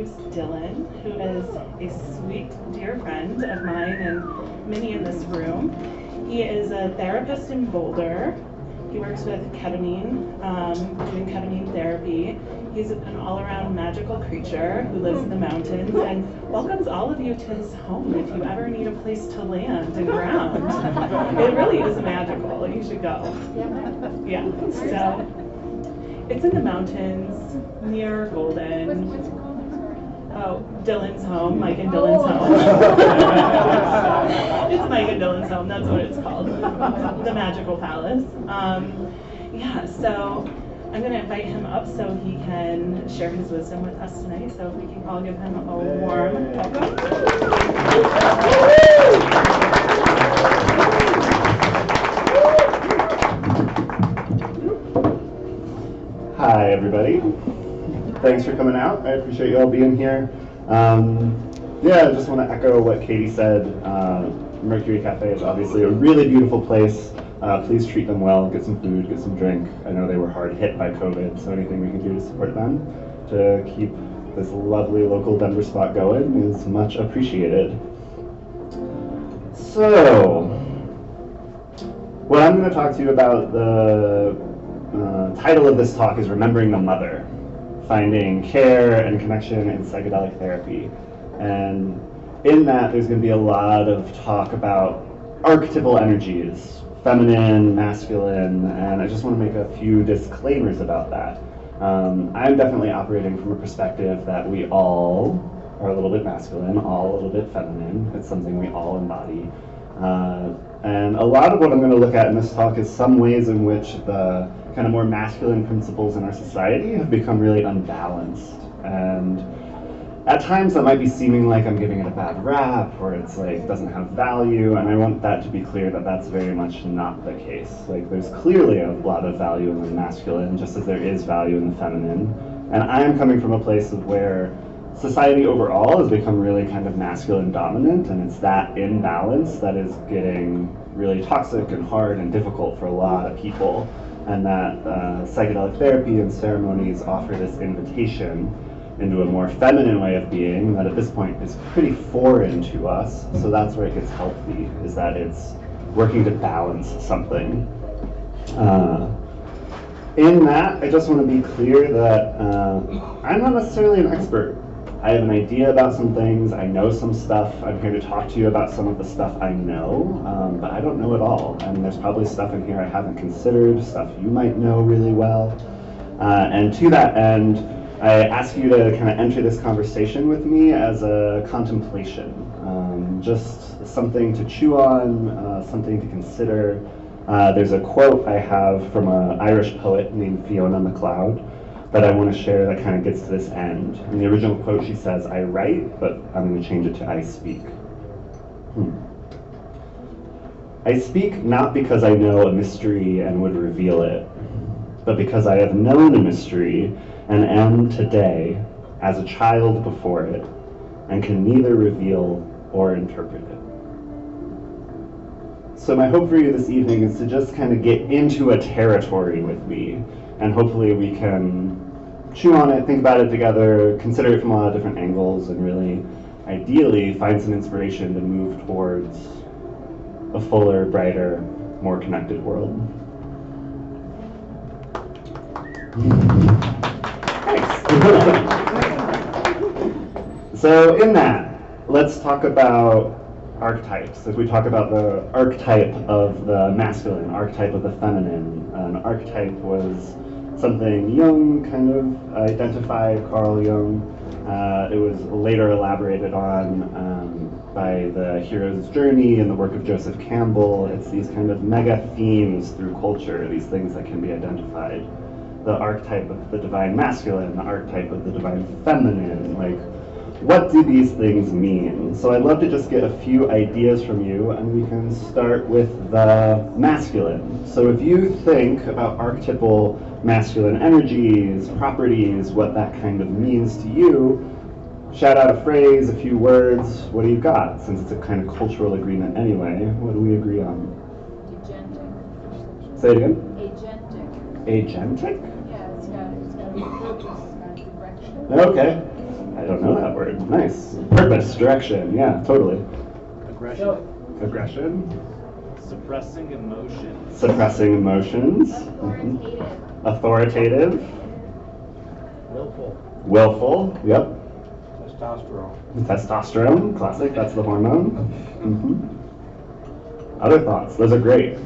introduce Dylan, who is a sweet, dear friend of mine and many in this room. He is a therapist in Boulder. He works with ketamine, doing ketamine therapy. He's an all-around magical creature who lives in the mountains and welcomes all of you to his home if you ever need a place to land and ground. It really is magical. You should go. Yeah. So it's in the mountains near Golden. What's it called? Oh, Dylan's home, Mike and Dylan's home. It's Mike and Dylan's home, that's what it's called. The Magical Palace. Yeah, so I'm going to invite him up so he can share his wisdom with us tonight. So if we can all give him a warm welcome. Hi, everybody. Thanks for coming out. I appreciate you all being here. Yeah, I just want to echo what Katie said. Mercury Cafe is obviously a really beautiful place. Please treat them well, get some food, get some drink. I know they were hard hit by COVID, so anything we can do to support them to keep this lovely local Denver spot going is much appreciated. So, what I'm going to talk to you about, the title of this talk is Remembering the Mother, Finding Care and Connection in Psychedelic Therapy. And in that, there's going to be a lot of talk about archetypal energies, feminine, masculine, and I just want to make a few disclaimers about that. I'm definitely operating from a perspective that we all are a little bit masculine, all a little bit feminine. It's something we all embody. And a lot of what I'm going to look at in this talk is some ways in which the kind of more masculine principles in our society have become really unbalanced. And at times that might be seeming like I'm giving it a bad rap, or it's like doesn't have value, and I want that to be clear that that's very much not the case. Like there's clearly a lot of value in the masculine, just as there is value in the feminine. And I am coming from a place of where society overall has become really kind of masculine dominant, and it's that imbalance that is getting really toxic and hard and difficult for a lot of people. And that psychedelic therapy and ceremonies offer this invitation into a more feminine way of being that at this point is pretty foreign to us. So that's where it gets healthy, is that it's working to balance something. In that, I just want to be clear that I'm not necessarily an expert. I have an idea about some things, I know some stuff, I'm here to talk to you about some of the stuff I know, but I don't know it all. And there's probably stuff in here I haven't considered, stuff you might know really well. And to that end, I ask you to kind of enter this conversation with me as a contemplation, just something to chew on, something to consider. There's a quote I have from an Irish poet named Fiona MacLeod that I want to share that kind of gets to this end. In the original quote she says, "I write, but I'm going to change it to I speak." I speak not because I know a mystery and would reveal it, but because I have known a mystery and am today as a child before it, and can neither reveal or interpret it. So my hope for you this evening is to just kind of get into a territory with me, and hopefully we can chew on it, think about it together, consider it from a lot of different angles, and really, ideally, find some inspiration to move towards a fuller, brighter, more connected world. So in that, let's talk about archetypes. If we talk about the archetype of the masculine, archetype of the feminine, an archetype was something Jung kind of identified, Carl Jung. It was later elaborated on by the hero's journey and the work of Joseph Campbell. It's these kind of mega themes through culture, these things that can be identified. The archetype of the divine masculine, the archetype of the divine feminine, like, what do these things mean? So I'd love to just get a few ideas from you, and we can start with the masculine. So if you think about archetypal masculine energies, properties, what that kind of means to you, shout out a phrase, a few words. What do you got? Since it's a kind of cultural agreement anyway, what do we agree on? Agentic. Say it again? Agentic. Agentic? Yeah, it's got a purpose, it's got a direction. Okay. I don't know that word. Nice. Purpose, direction. Yeah, totally. Aggression. Aggression. Suppressing emotions. Suppressing emotions. Authoritative. Willful. Willful. Yep. Testosterone. Testosterone. Classic. That's the hormone. Other thoughts? Those are great.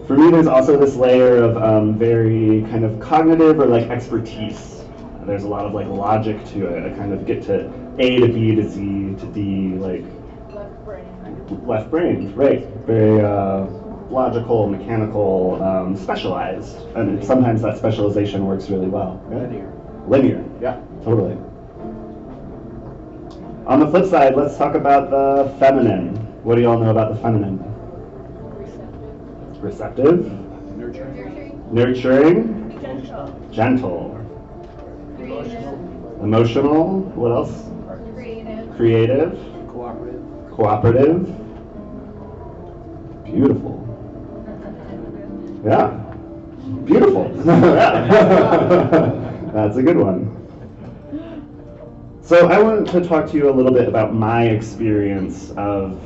For me, there's also this layer of very kind of cognitive or like expertise. There's a lot of like logic to it. I kind of get to A to B to Z to D, like left brain, right? Very logical, mechanical, specialized, and sometimes that specialization works really well. Yeah? Linear, yeah, totally. On the flip side, let's talk about the feminine. What do you all know about the feminine? Receptive. Nurturing. Gentle. Emotional. What else? Creative. Cooperative. Beautiful. Yeah. Beautiful. That's a good one. So I wanted to talk to you a little bit about my experience of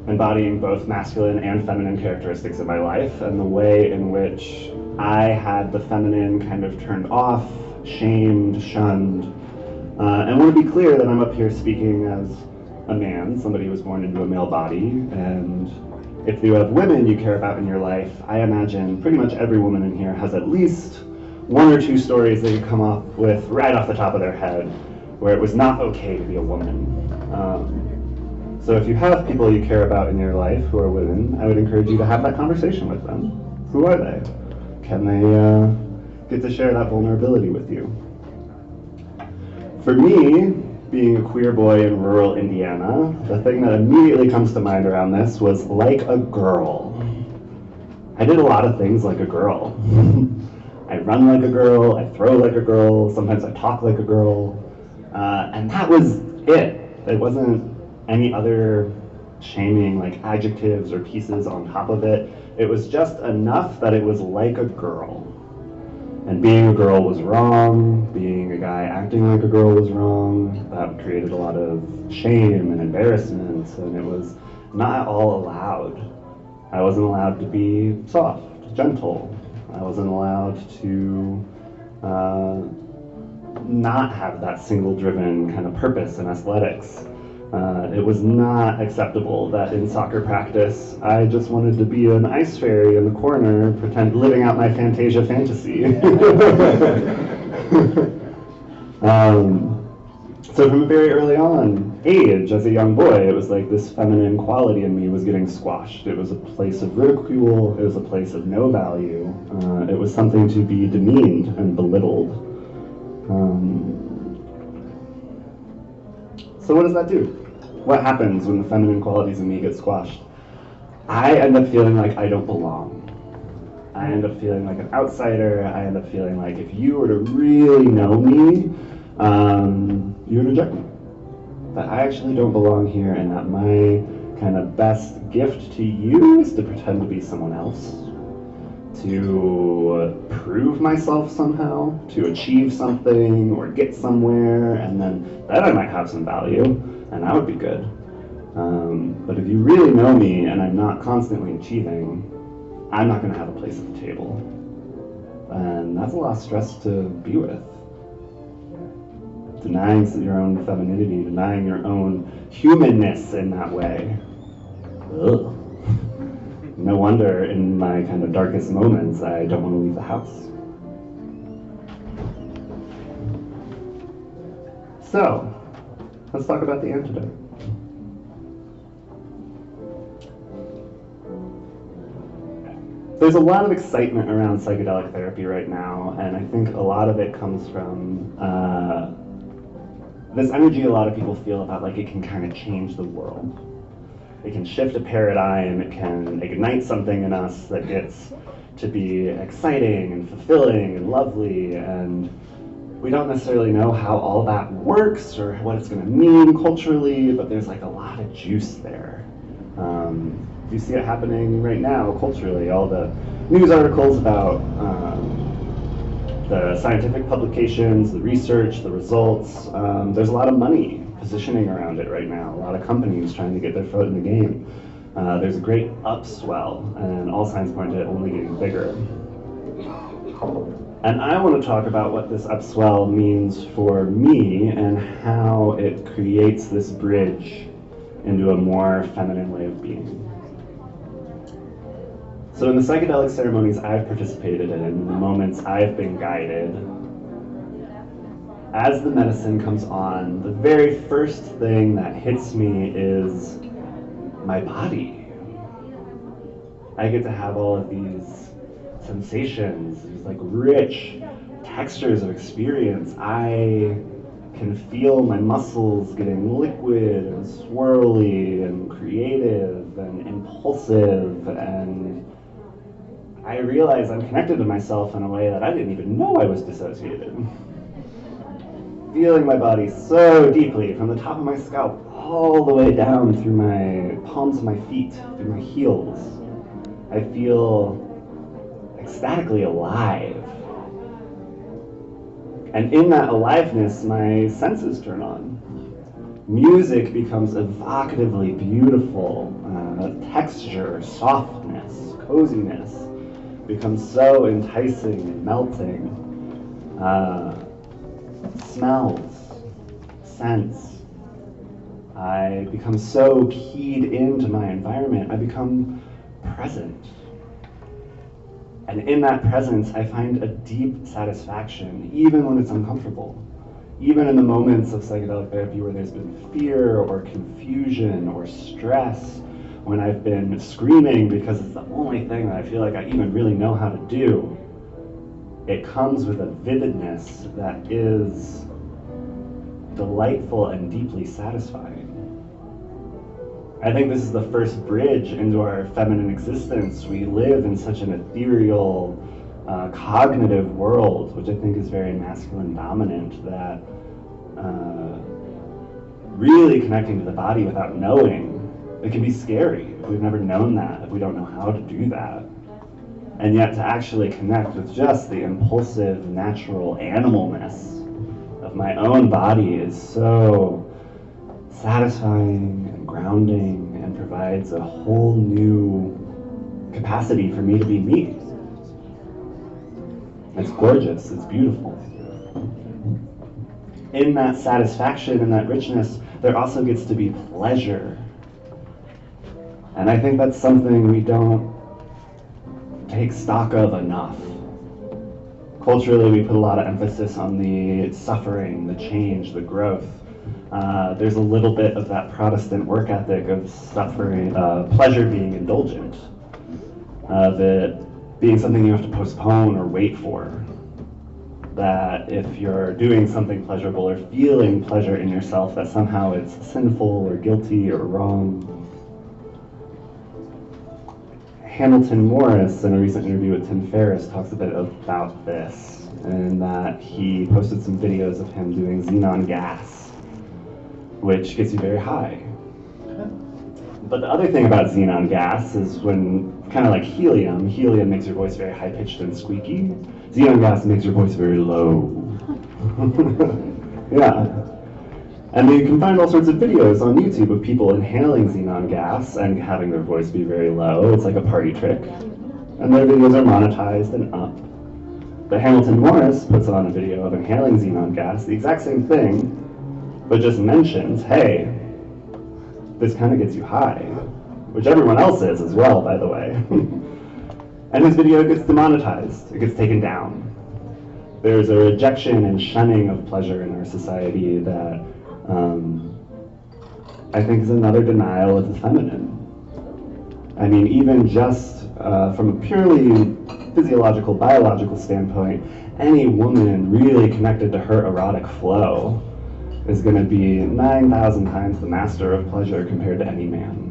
embodying both masculine and feminine characteristics in my life, and the way in which I had the feminine kind of turned off, shamed, shunned. And I want to be clear that I'm up here speaking as a man, somebody who was born into a male body, and if you have women you care about in your life, I imagine pretty much every woman in here has at least one or two stories they could come up with right off the top of their head where it was not okay to be a woman. So if you have people you care about in your life who are women, I would encourage you to have that conversation with them. Who are they? Can they get to share that vulnerability with you? For me, being a queer boy in rural Indiana, the thing that immediately comes to mind around this was like a girl. I did a lot of things like a girl. I run like a girl, I throw like a girl, sometimes I talk like a girl, and that was it. It wasn't any other shaming like adjectives or pieces on top of it. It was just enough that it was like a girl. And being a girl was wrong, being a guy acting like a girl was wrong. That created a lot of shame and embarrassment, and it was not all allowed. I wasn't allowed to be soft, gentle. I wasn't allowed to not have that single-driven kind of purpose in athletics. It was not acceptable that in soccer practice I just wanted to be an ice fairy in the corner, living out my Fantasia fantasy. So from a very early on age, as a young boy, it was like this feminine quality in me was getting squashed. It was a place of ridicule, it was a place of no value, it was something to be demeaned and belittled. So what does that do? What happens when the feminine qualities in me get squashed? I end up feeling like I don't belong. I end up feeling like an outsider. I end up feeling like if you were to really know me, you would reject me. That I actually don't belong here, and that my kind of best gift to you is to pretend to be someone else, to prove myself somehow, to achieve something or get somewhere, and then I might have some value, and that would be good. But if you really know me and I'm not constantly achieving, I'm not going to have a place at the table. And that's a lot of stress to be with. Denying your own femininity, denying your own humanness in that way. Ugh. No wonder in my kind of darkest moments I don't want to leave the house. So, let's talk about the antidote. There's a lot of excitement around psychedelic therapy right now, and I think a lot of it comes from this energy a lot of people feel about like it can kind of change the world. It can shift a paradigm, it can ignite something in us that gets to be exciting and fulfilling and lovely, and we don't necessarily know how all that works or what it's going to mean culturally, but there's like a lot of juice there. You see it happening right now culturally, all the news articles about the scientific publications, the research, the results. There's a lot of money positioning around it right now. A lot of companies trying to get their foot in the game. There's a great upswell, and all signs point to it only getting bigger. And I want to talk about what this upswell means for me and how it creates this bridge into a more feminine way of being. So in the psychedelic ceremonies I've participated in the moments I've been guided, as the medicine comes on, the very first thing that hits me is my body. I get to have all of these sensations, these like rich textures of experience. I can feel my muscles getting liquid and swirly and creative and impulsive, and I realize I'm connected to myself in a way that I didn't even know I was dissociated. Feeling my body so deeply from the top of my scalp all the way down through my palms of my feet, through my heels. I feel ecstatically alive. And in that aliveness, my senses turn on. Music becomes evocatively beautiful. Texture, softness, coziness becomes so enticing and melting. Smells, scents. I become so keyed into my environment. I become present. And in that presence, I find a deep satisfaction, even when it's uncomfortable. Even in the moments of psychedelic therapy where there's been fear or confusion or stress, when I've been screaming because it's the only thing that I feel like I even really know how to do, it comes with a vividness that is delightful and deeply satisfying. I think this is the first bridge into our feminine existence. We live in such an ethereal, cognitive world, which I think is very masculine dominant, that really connecting to the body without knowing, it can be scary if we've never known that, if we don't know how to do that. And yet to actually connect with just the impulsive, natural animalness of my own body is so satisfying and grounding and provides a whole new capacity for me to be me. It's gorgeous, it's beautiful. In that satisfaction and that richness, there also gets to be pleasure. And I think that's something we don't take stock of enough. Culturally, we put a lot of emphasis on the suffering, the change, the growth. There's a little bit of that Protestant work ethic of suffering, pleasure being indulgent, that being something you have to postpone or wait for. That if you're doing something pleasurable or feeling pleasure in yourself, that somehow it's sinful or guilty or wrong. Hamilton Morris, in a recent interview with Tim Ferriss, talks a bit about this, and that he posted some videos of him doing xenon gas, which gets you very high. But the other thing about xenon gas is when, kind of like helium makes your voice very high-pitched and squeaky. Xenon gas makes your voice very low. Yeah. And you can find all sorts of videos on YouTube of people inhaling xenon gas and having their voice be very low. It's like a party trick. And their videos are monetized and up. But Hamilton Morris puts on a video of inhaling xenon gas, the exact same thing, but just mentions, hey, this kind of gets you high, which everyone else is as well, by the way. And his video gets demonetized, it gets taken down. There's a rejection and shunning of pleasure in our society that I think is another denial of the feminine. I mean, even just from a purely physiological, biological standpoint, any woman really connected to her erotic flow is going to be 9,000 times the master of pleasure compared to any man.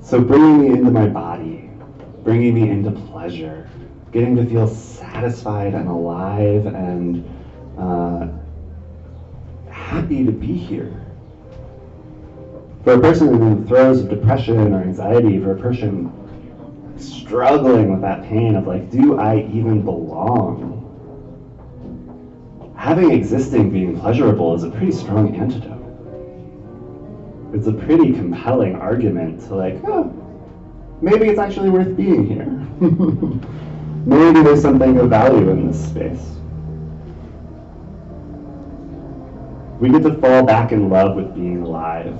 So bringing me into my body, bringing me into pleasure, getting to feel satisfied and alive and happy to be here. For a person in the throes of depression or anxiety, for a person struggling with that pain of like, do I even belong? Having existing being pleasurable is a pretty strong antidote. It's a pretty compelling argument to like, oh, maybe it's actually worth being here. Maybe there's something of value in this space. We get to fall back in love with being alive,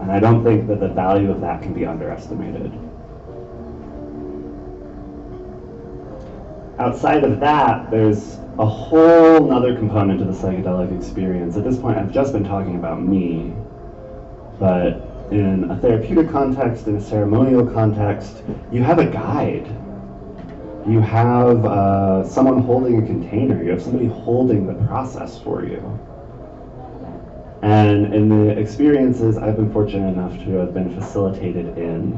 and I don't think that the value of that can be underestimated. Outside of that, there's a whole nother component to the psychedelic experience. At this point, I've just been talking about me, but in a therapeutic context, in a ceremonial context, you have a guide. You have someone holding a container. You have somebody holding the process for you. And in the experiences I've been fortunate enough to have been facilitated in,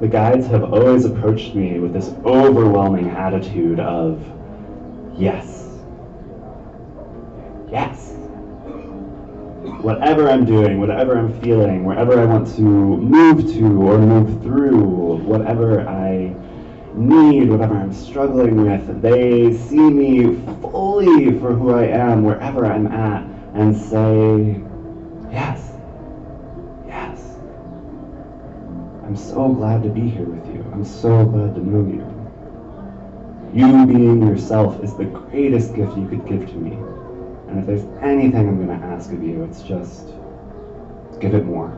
the guides have always approached me with this overwhelming attitude of, yes, yes. Whatever I'm doing, whatever I'm feeling, wherever I want to move to or move through, whatever I need, whatever I'm struggling with, they see me fully for who I am wherever I'm at and say, yes, yes. I'm so glad to be here with you. I'm so glad to know you. You being yourself is the greatest gift you could give to me. And if there's anything I'm going to ask of you, it's just give it more.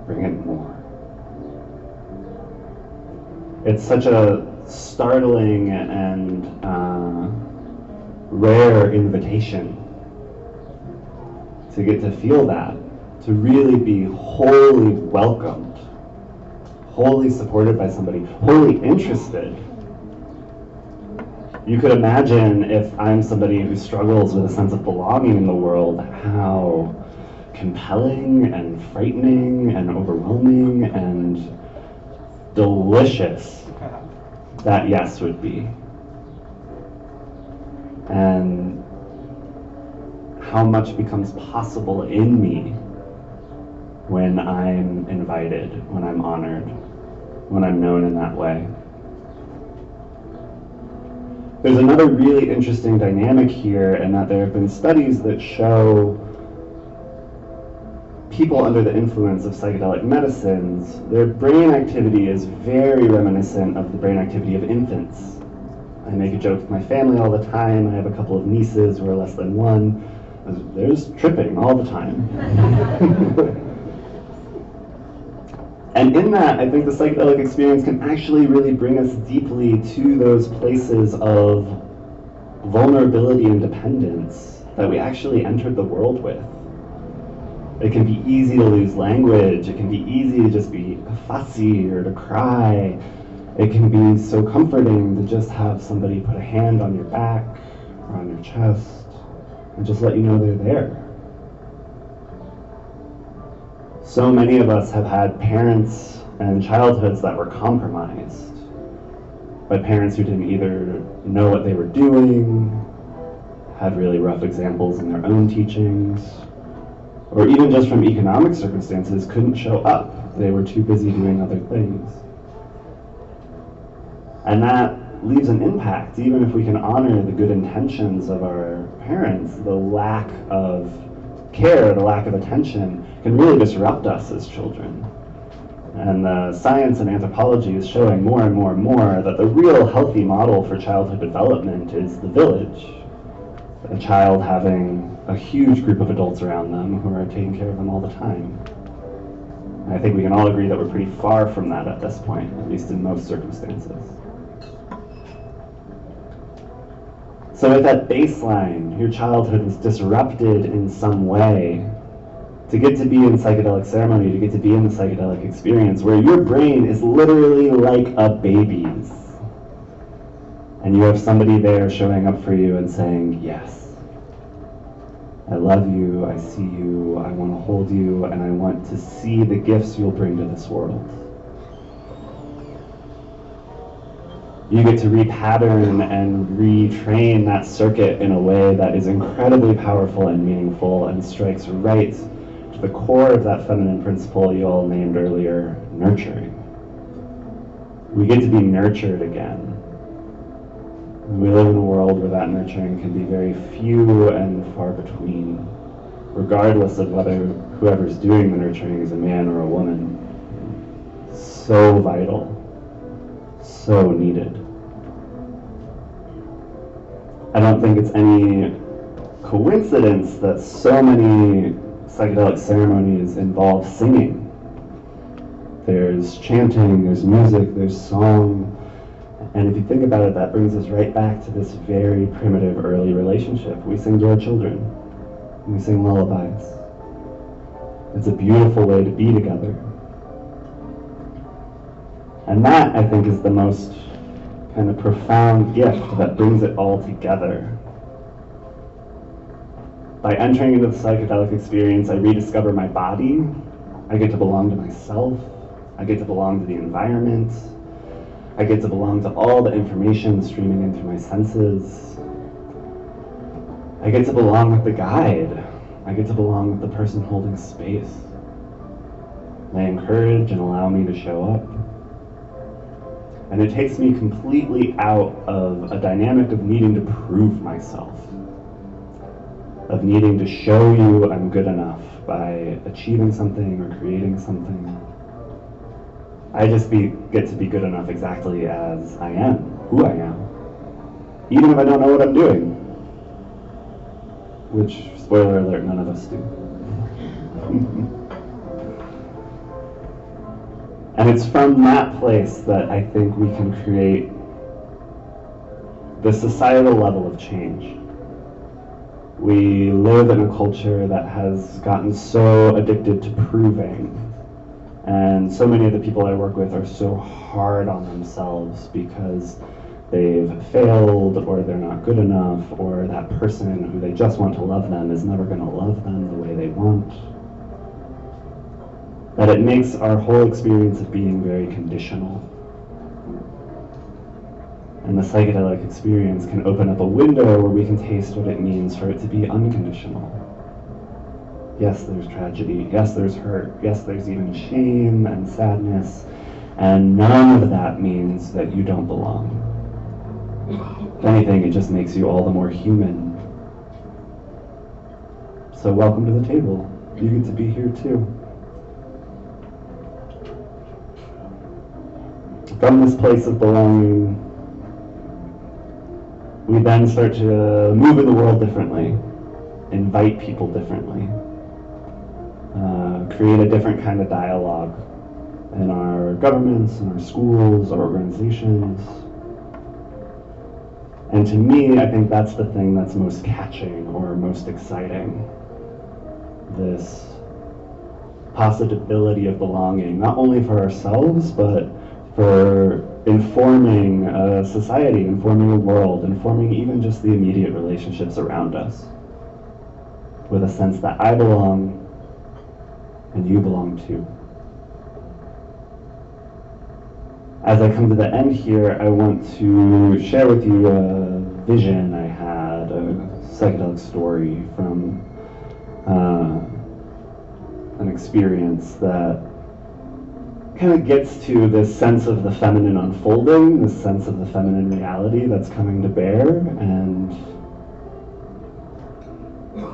Bring it more. It's such a startling and rare invitation to get to feel that, to really be wholly welcomed, wholly supported by somebody, wholly interested. You could imagine if I'm somebody who struggles with a sense of belonging in the world, how compelling and frightening and overwhelming and delicious that yes would be. And how much becomes possible in me when I'm invited, when I'm honored, when I'm known in that way. There's another really interesting dynamic here, in that there have been studies that show people under the influence of psychedelic medicines, their brain activity is very reminiscent of the brain activity of infants. I make a joke with my family all the time. I have a couple of nieces who are less than one. They're just tripping all the time. And in that, I think the psychedelic experience can actually really bring us deeply to those places of vulnerability and dependence that we actually entered the world with. It can be easy to lose language. It can be easy to just be fussy or to cry. It can be so comforting to just have somebody put a hand on your back or on your chest and just let you know they're there. So many of us have had parents and childhoods that were compromised by parents who didn't either know what they were doing, had really rough examples in their own teachings, or even just from economic circumstances couldn't show up. They were too busy doing other things. And that leaves an impact. Even if we can honor the good intentions of our parents, the lack of care, the lack of attention can really disrupt us as children. And science and anthropology is showing more and more and more that the real healthy model for childhood development is the village. A child having a huge group of adults around them who are taking care of them all the time. And I think we can all agree that we're pretty far from that at this point, at least in most circumstances. So at that baseline, your childhood was disrupted in some way. To get to be in psychedelic ceremony, to get to be in the psychedelic experience, where your brain is literally like a baby's. And you have somebody there showing up for you and saying, yes, I love you, I see you, I want to hold you, and I want to see the gifts you'll bring to this world. You get to repattern and retrain that circuit in a way that is incredibly powerful and meaningful and strikes right to the core of that feminine principle you all named earlier, nurturing. We get to be nurtured again. We live in a world where that nurturing can be very few and far between, regardless of whether whoever's doing the nurturing is a man or a woman. So vital, so needed. I don't think it's any coincidence that so many psychedelic ceremonies involve singing. There's chanting, there's music, there's song. And if you think about it, that brings us right back to this very primitive early relationship. We sing to our children. We sing lullabies. It's a beautiful way to be together. And that, I think, is the most kind of profound gift that brings it all together. By entering into the psychedelic experience, I rediscover my body. I get to belong to myself. I get to belong to the environment. I get to belong to all the information streaming in through my senses. I get to belong with the guide. I get to belong with the person holding space. They encourage and allow me to show up. And it takes me completely out of a dynamic of needing to prove myself, of needing to show you I'm good enough by achieving something or creating something. I just get to be good enough exactly as I am, who I am, even if I don't know what I'm doing, which, spoiler alert, none of us do. And it's from that place that I think we can create the societal level of change. We live in a culture that has gotten so addicted to proving. And so many of the people I work with are so hard on themselves because they've failed, or they're not good enough, or that person who they just want to love them is never going to love them the way they want. That it makes our whole experience of being very conditional. And the psychedelic experience can open up a window where we can taste what it means for it to be unconditional. Yes, there's tragedy. Yes, there's hurt. Yes, there's even shame and sadness. And none of that means that you don't belong. If anything, it just makes you all the more human. So welcome to the table. You get to be here too. From this place of belonging, we then start to move in the world differently, invite people differently. Create a different kind of dialogue in our governments, in our schools, our organizations. And to me, I think that's the thing that's most catching or most exciting. This possibility of belonging, not only for ourselves, but for informing a society, informing a world, informing even just the immediate relationships around us. With a sense that I belong, and you belong too. As I come to the end here, I want to share with you a vision I had, a psychedelic story from an experience that kind of gets to this sense of the feminine unfolding, this sense of the feminine reality that's coming to bear, and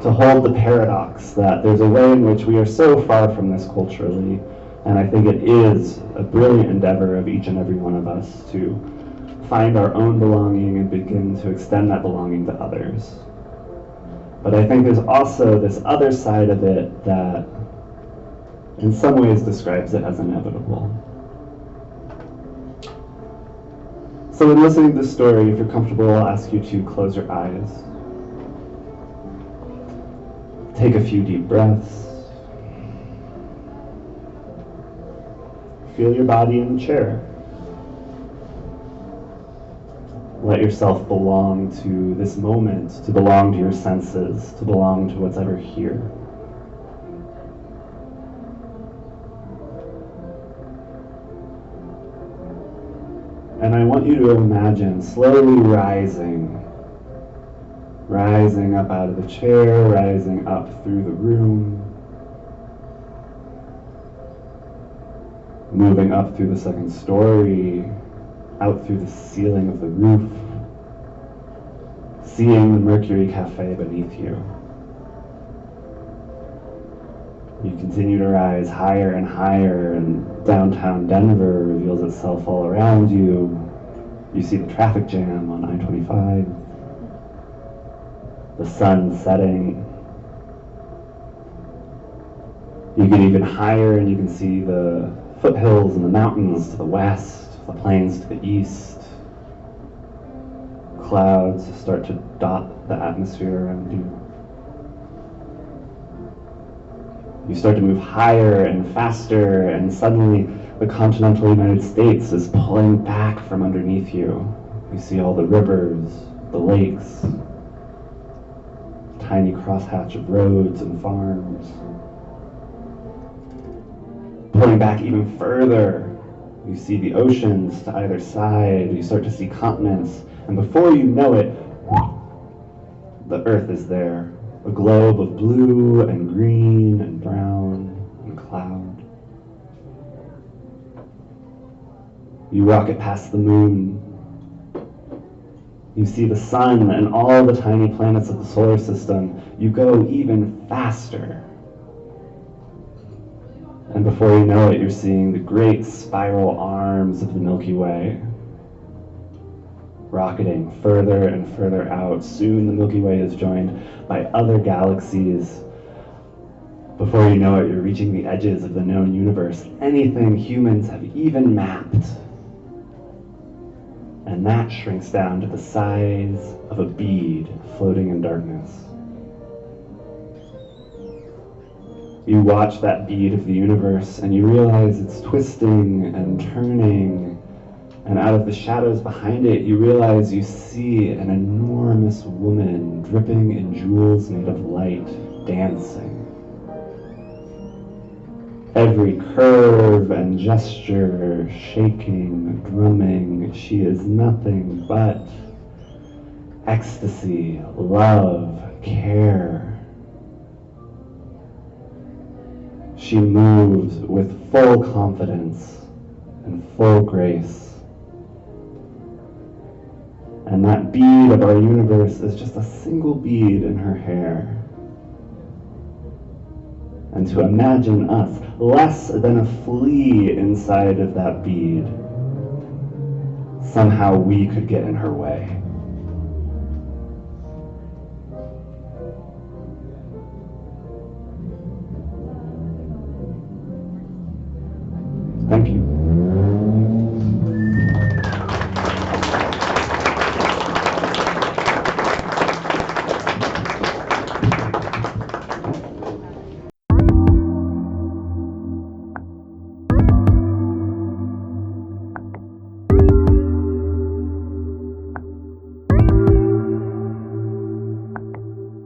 to hold the paradox that there's a way in which we are so far from this culturally, and I think it is a brilliant endeavor of each and every one of us to find our own belonging and begin to extend that belonging to others. But I think there's also this other side of it that in some ways describes it as inevitable. So in listening to this story, if you're comfortable, I'll ask you to close your eyes. Take a few deep breaths. Feel your body in the chair. Let yourself belong to this moment, to belong to your senses, to belong to what's ever here. And I want you to imagine slowly rising up out of the chair, rising up through the room, moving up through the second story, out through the ceiling of the roof, seeing the Mercury Cafe beneath you. You continue to rise higher and higher, and downtown Denver reveals itself all around you. You see the traffic jam on I-25, the sun setting. You get even higher and you can see the foothills and the mountains to the west, the plains to the east. Clouds start to dot the atmosphere around you. You start to move higher and faster, and suddenly the continental United States is pulling back from underneath you. You see all the rivers, the lakes, tiny crosshatch of roads and farms. Pulling back even further, you see the oceans to either side. You start to see continents, and before you know it, the earth is there. A globe of blue and green and brown and cloud. You rocket past the moon. You see the sun and all the tiny planets of the solar system. You go even faster. And before you know it, you're seeing the great spiral arms of the Milky Way, rocketing further and further out. Soon the Milky Way is joined by other galaxies. Before you know it, you're reaching the edges of the known universe, anything humans have even mapped. And that shrinks down to the size of a bead floating in darkness. You watch that bead of the universe and you realize it's twisting and turning, and out of the shadows behind it, you realize you see an enormous woman dripping in jewels made of light, dancing. Every curve and gesture, shaking, drumming, she is nothing but ecstasy, love, care. She moves with full confidence and full grace. And that bead of our universe is just a single bead in her hair. And to imagine us less than a flea inside of that bead, somehow we could get in her way. Thank you.